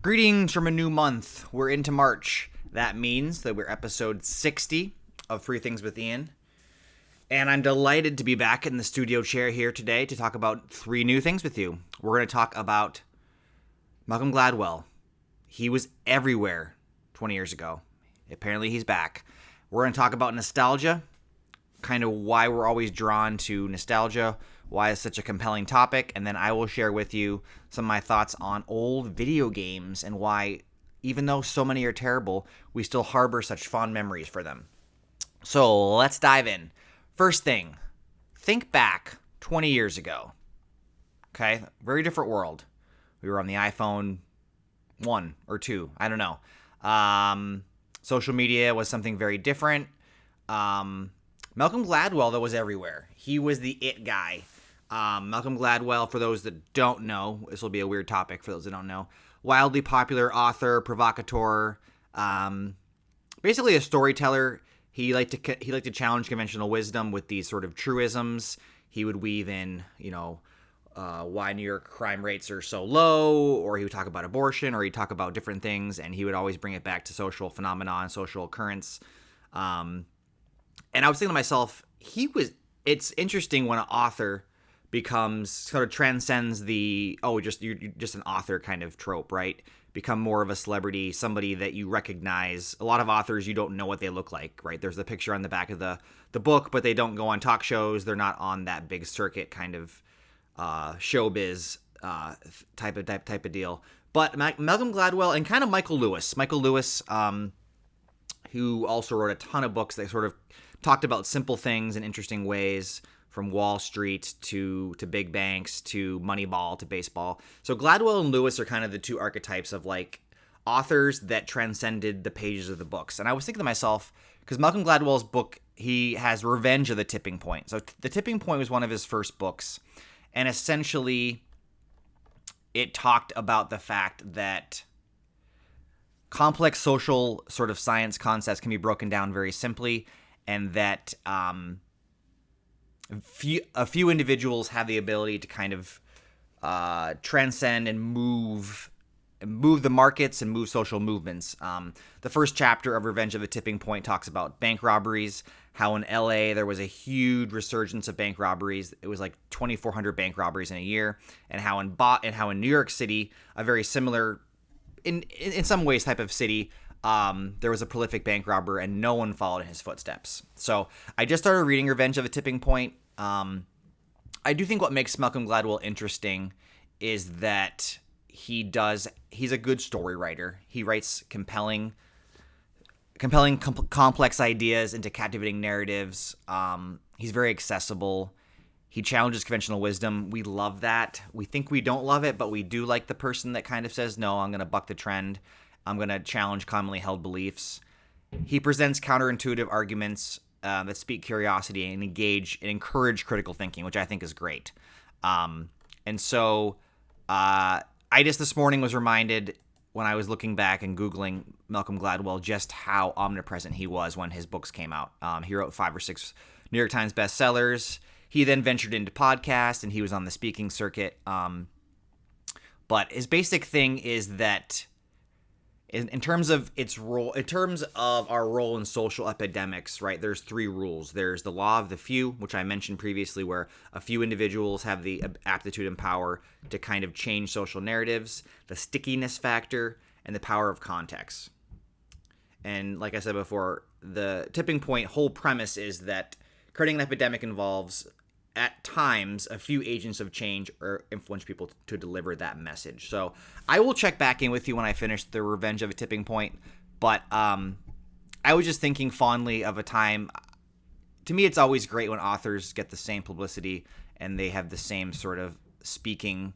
Greetings from a new month. We're into March. That means that we're episode 60 of Three Things with Ian. And I'm delighted to be back in the studio chair here today to talk about three new things with you. We're going to talk about Malcolm Gladwell. He was everywhere 20 years ago. Apparently he's back. We're going to talk about nostalgia, kind of why we're always drawn to nostalgia, why it's such a compelling topic, and then I will share with you some of my thoughts on old video games and why, even though so many are terrible, we still harbor such fond memories for them. So let's dive in. First thing, think back 20 years ago. Okay, very different world. We were on the iPhone 1 or 2, I don't know. Social media was something very different. Malcolm Gladwell, though, was everywhere. He was the it guy. Malcolm Gladwell, for those that don't know, this will be a weird topic for those that don't know, wildly popular author, provocateur, basically a storyteller. He liked to challenge conventional wisdom with these sort of truisms. He would weave in, why New York crime rates are so low, or he would talk about abortion, or he'd talk about different things, and he would always bring it back to social phenomena and social occurrence. And I was thinking to myself, it's interesting when an author becomes sort of transcends the you're just an author kind of trope, right? Become more of a celebrity, somebody that you recognize. A lot of authors, you don't know what they look like, right? There's the picture on the back of the book, but they don't go on talk shows. They're not on that big circuit kind of showbiz type of deal. But Malcolm Gladwell and kind of Michael Lewis, who also wrote a ton of books that sort of talked about simple things in interesting ways, from Wall Street to big banks to Moneyball to baseball. So Gladwell and Lewis are kind of the two archetypes of like authors that transcended the pages of the books. And I was thinking to myself, because Malcolm Gladwell's book, he has Revenge of the Tipping Point. So The Tipping Point was one of his first books. And essentially, it talked about the fact that complex social sort of science concepts can be broken down very simply, and that a few individuals have the ability to kind of transcend and move the markets and move social movements. The first chapter of Revenge of the Tipping Point talks about bank robberies, how in LA there was a huge resurgence of bank robberies. It was like 2,400 bank robberies in a year, and how in New York City, a very similar, in some ways, type of city, there was a prolific bank robber and no one followed in his footsteps. So I just started reading Revenge of the Tipping Point. I do think what makes Malcolm Gladwell interesting is that he's a good story writer. He writes compelling, complex ideas into captivating narratives. He's very accessible. He challenges conventional wisdom. We love that. We think we don't love it, but we do like the person that kind of says, no, I'm going to buck the trend. I'm going to challenge commonly held beliefs. He presents counterintuitive arguments that speak curiosity and encourage critical thinking, which I think is great. And so I just this morning was reminded when I was looking back and Googling Malcolm Gladwell just how omnipresent he was when his books came out. He wrote 5 or 6 New York Times bestsellers. He then ventured into podcasts and he was on the speaking circuit. But his basic thing is that in terms of its role, in terms of our role in social epidemics, right, there's 3 rules. There's the law of the few, which I mentioned previously, where a few individuals have the aptitude and power to kind of change social narratives, the stickiness factor, and the power of context. And like I said before, the tipping point whole premise is that creating an epidemic involves, at times, a few agents of change or influence people to deliver that message. So I will check back in with you when I finish the Revenge of a Tipping Point. But I was just thinking fondly of a time. To me, it's always great when authors get the same publicity and they have the same sort of speaking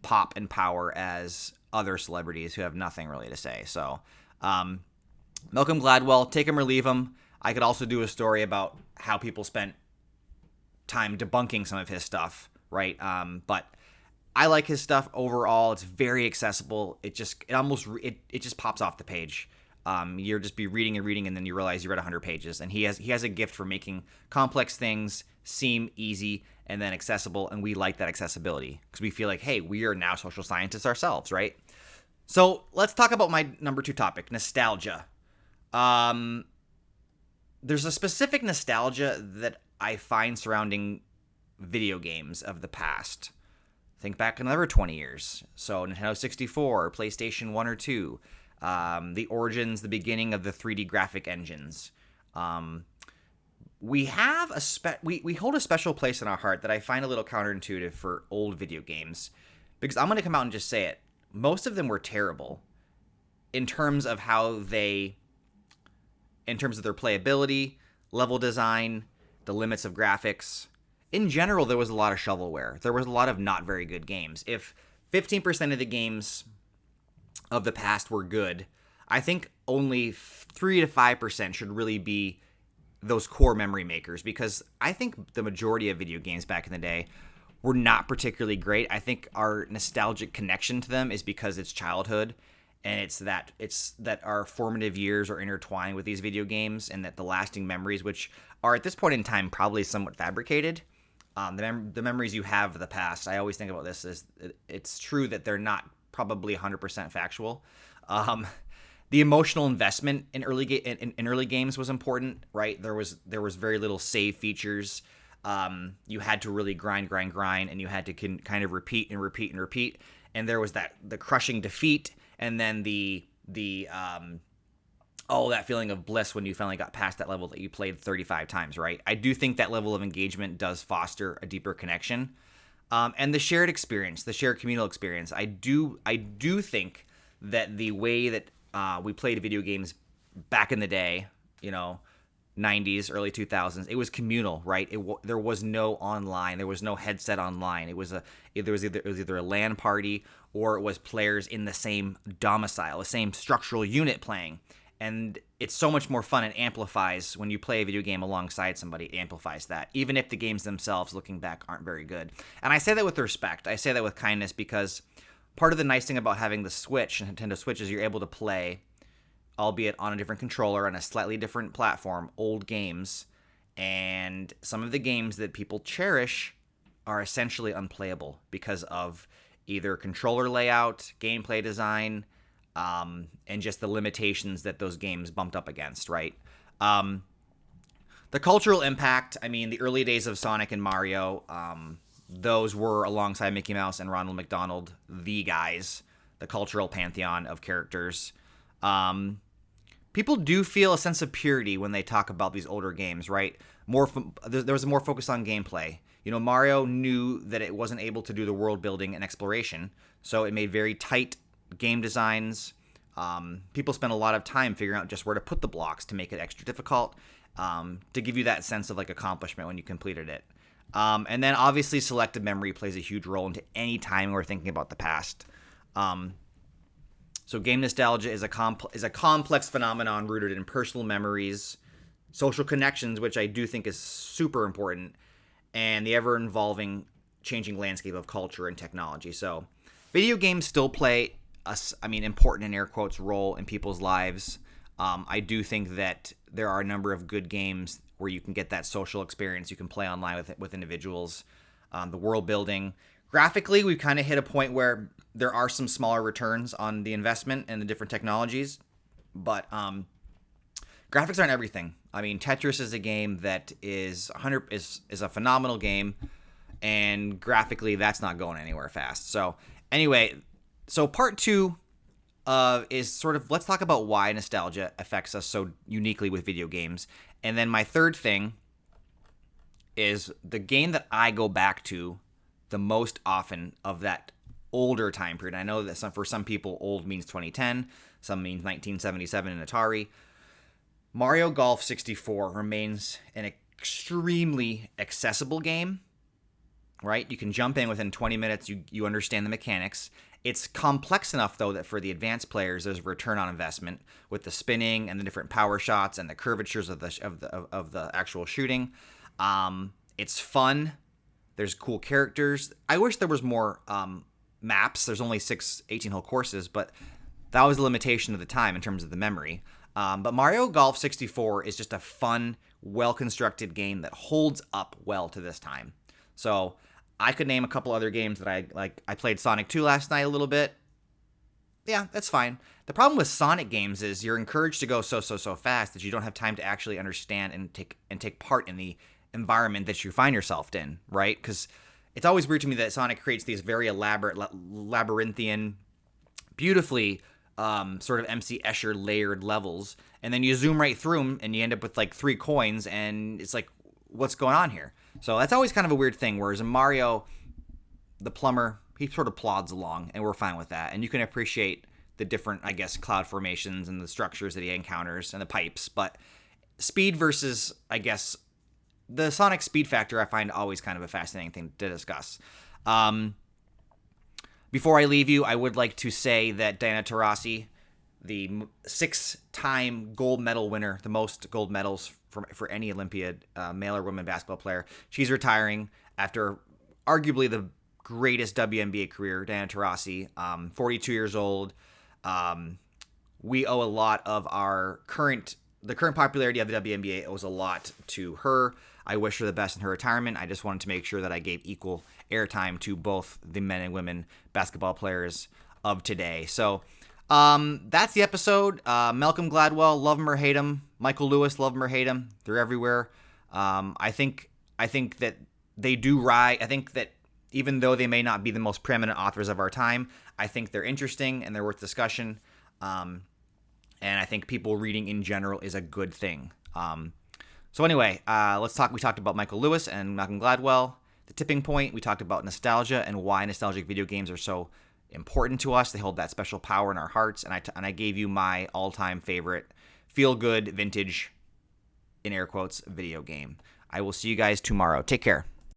pop and power as other celebrities who have nothing really to say. So Malcolm Gladwell, take him or leave him. I could also do a story about how people spent time debunking some of his stuff, right? But I like his stuff overall. It's very accessible. It just pops off the page. You'll just be reading and reading, and then you realize you read 100 pages. And he has a gift for making complex things seem easy and then accessible, and we like that accessibility because we feel like, hey, we are now social scientists ourselves, right? So let's talk about my number 2 topic, nostalgia. Um, there's a specific nostalgia that I find surrounding video games of the past. Think back another 20 years. So Nintendo 64, PlayStation 1 or 2, the origins, the beginning of the 3D graphic engines. Um, we have we hold a special place in our heart that I find a little counterintuitive for old video games, because I'm going to come out and just say it. Most of them were terrible in terms of in terms of their playability, level design, the limits of graphics. In general, there was a lot of shovelware. There was a lot of not very good games. If 15% of the games of the past were good, I think only 3 to 5% should really be those core memory makers, because I think the majority of video games back in the day were not particularly great. I think our nostalgic connection to them is because it's childhood, and it's that our formative years are intertwined with these video games, and that the lasting memories, which are at this point in time probably somewhat fabricated, the memories you have of the past. I always think about this as it's true that they're not probably 100% factual. The emotional investment in early games was important, right? There was very little save features. You had to really grind, and you had to kind of repeat and repeat and repeat. And there was the crushing defeat, and then that feeling of bliss when you finally got past that level that you played 35 times, right? I do think that level of engagement does foster a deeper connection. And the shared experience, the shared communal experience. I do think that the way that we played video games back in the day, 90s, early 2000s, it was communal, right? There was no online, there was no headset online. It was either a LAN party, or it was players in the same domicile, the same structural unit playing. And it's so much more fun. It amplifies when you play a video game alongside somebody. It amplifies that, even if the games themselves, looking back, aren't very good. And I say that with respect. I say that with kindness, because part of the nice thing about having the Switch, Nintendo Switch, is you're able to play, albeit on a different controller, on a slightly different platform, old games. And some of the games that people cherish are essentially unplayable because of either controller layout, gameplay design, and just the limitations that those games bumped up against, right? The cultural impact, the early days of Sonic and Mario, those were, alongside Mickey Mouse and Ronald McDonald, the guys, the cultural pantheon of characters. People do feel a sense of purity when they talk about these older games, right? There was more focus on gameplay. Mario knew that it wasn't able to do the world building and exploration, so it made very tight game designs. People spent a lot of time figuring out just where to put the blocks to make it extra difficult, to give you that sense of accomplishment when you completed it. And then obviously selective memory plays a huge role into any time we're thinking about the past. So game nostalgia is a complex phenomenon rooted in personal memories, social connections, which I do think is super important, and the ever-evolving, changing landscape of culture and technology. So video games still play important, in air quotes, role in people's lives. I do think that there are a number of good games where you can get that social experience. You can play online with individuals. The world building. Graphically, we've kind of hit a point where there are some smaller returns on the investment and the different technologies, but graphics aren't everything. Tetris is a game that is a phenomenal game, and graphically, that's not going anywhere fast. So anyway, part 2 is sort of, let's talk about why nostalgia affects us so uniquely with video games. And then my third thing is the game that I go back to the most often of that older time period. I know that for some people, old means 2010, some means 1977 in Atari. Mario Golf 64 remains an extremely accessible game, right? You can jump in within 20 minutes. You understand the mechanics. It's complex enough, though, that for the advanced players, there's a return on investment with the spinning and the different power shots and the curvatures of the actual shooting. It's fun. There's cool characters. I wish there was more maps. There's only 6 18-hole courses, but that was the limitation of the time in terms of the memory. But Mario Golf 64 is just a fun, well-constructed game that holds up well to this time. So I could name a couple other games that I like. I played Sonic 2 last night a little bit. Yeah, that's fine. The problem with Sonic games is you're encouraged to go so fast that you don't have time to actually understand and take part in the environment that you find yourself in, right? Because it's always weird to me that Sonic creates these very elaborate, labyrinthian, beautifully sort of MC Escher layered levels, and then you zoom right through them, and you end up with like 3 coins, and it's like, what's going on here? So that's always kind of a weird thing. Whereas in Mario, the plumber, he sort of plods along, and we're fine with that. And you can appreciate the different, I guess, cloud formations and the structures that he encounters and the pipes. But speed versus, I guess, the Sonic speed factor, I find always kind of a fascinating thing to discuss. Before I leave you, I would like to say that Diana Taurasi, the 6-time gold medal winner, the most gold medals for any Olympiad, male or women basketball player, she's retiring after arguably the greatest WNBA career. Diana Taurasi, 42 years old. We owe a lot of the current popularity of the WNBA owes a lot to her. I wish her the best in her retirement. I just wanted to make sure that I gave equal airtime to both the men and women basketball players of today. So that's the episode. Malcolm Gladwell, love him or hate him. Michael Lewis, love him or hate him. They're everywhere. I think that they do rise. I think that even though they may not be the most preeminent authors of our time, I think they're interesting and they're worth discussion. And I think people reading in general is a good thing. So anyway, let's talk. We talked about Michael Lewis and Malcolm Gladwell, the tipping point. We talked about nostalgia and why nostalgic video games are so important to us. They hold that special power in our hearts. And I gave you my all-time favorite feel-good vintage, in air quotes, video game. I will see you guys tomorrow. Take care.